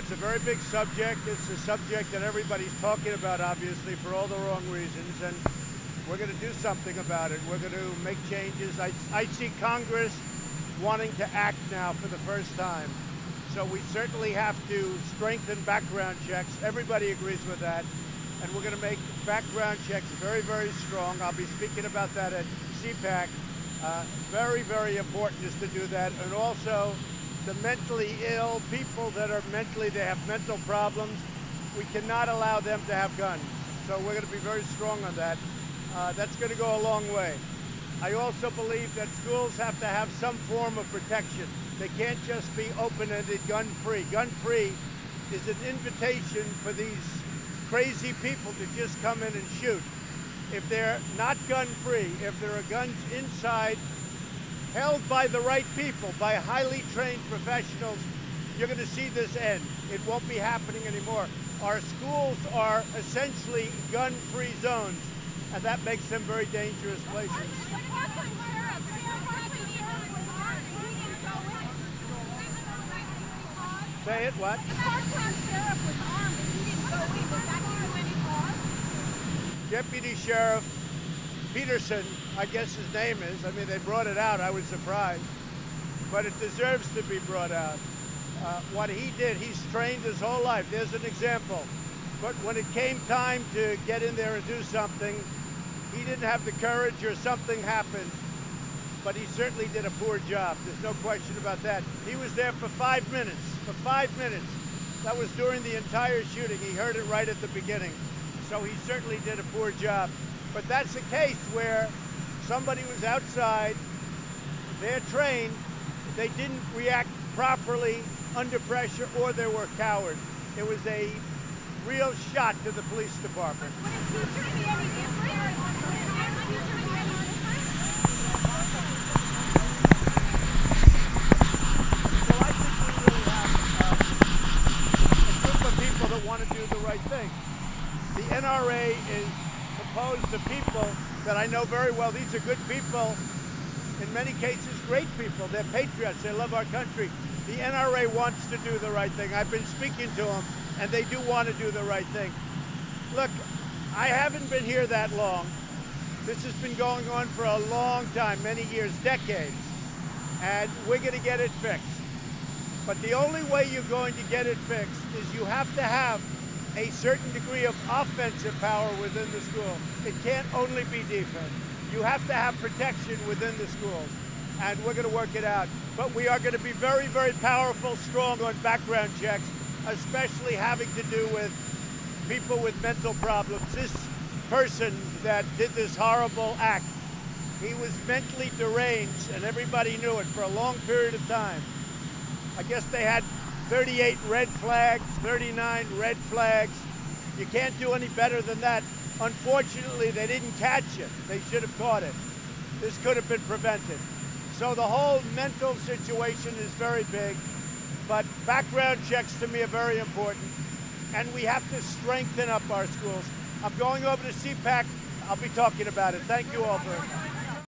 it's a very big subject. It's a subject that everybody's talking about, obviously, for all the wrong reasons, and we're going to do something about it. We're going to make changes. I see Congress wanting to act now for the first time. So we certainly have to strengthen background checks. Everybody agrees with that. And we're going to make background checks very, very strong. I'll be speaking about that at CPAC. Very, very important is to do that. And also, the mentally ill, people that are they have mental problems, we cannot allow them to have guns. So we're going to be very strong on that. That's going to go a long way. I also believe that schools have to have some form of protection. They can't just be open-ended, gun-free. Gun-free is an invitation for these crazy people to just come in and shoot. If they're not gun-free, if there are guns inside, held by the right people, by highly trained professionals, you're going to see this end. It won't be happening anymore. Our schools are essentially gun-free zones, and that makes them very dangerous places. Say it, what? Deputy Sheriff Peterson, I guess his name is. I mean, they brought it out. I was surprised. But it deserves to be brought out. What he did, he's trained his whole life. There's an example. But when it came time to get in there and do something, he didn't have the courage or something happened. But he certainly did a poor job. There's no question about that. He was there for 5 minutes. For 5 minutes. That was during the entire shooting. He heard it right at the beginning. So he certainly did a poor job. But that's a case where somebody was outside, they're trained, they didn't react properly under pressure, or they were cowards. It was a real shot to the police department. Want to do the right thing. The NRA is composed of people that I know very well. These are good people, in many cases great people. They're patriots. They love our country. The NRA wants to do the right thing. I've been speaking to them, and they do want to do the right thing. Look, I haven't been here that long. This has been going on for a long time, many years, decades, and we're going to get it fixed. But the only way you're going to get it fixed is you have to have a certain degree of offensive power within the school. It can't only be defense. You have to have protection within the schools, and we're going to work it out. But we are going to be very, very powerful, strong on background checks, especially having to do with people with mental problems. This person that did this horrible act, he was mentally deranged, and everybody knew it for a long period of time. I guess they had 38 red flags, 39 red flags. You can't do any better than that. Unfortunately, they didn't catch it. They should have caught it. This could have been prevented. So the whole mental situation is very big, but background checks to me are very important, and we have to strengthen up our schools. I'm going over to CPAC. I'll be talking about it. Thank you all very much.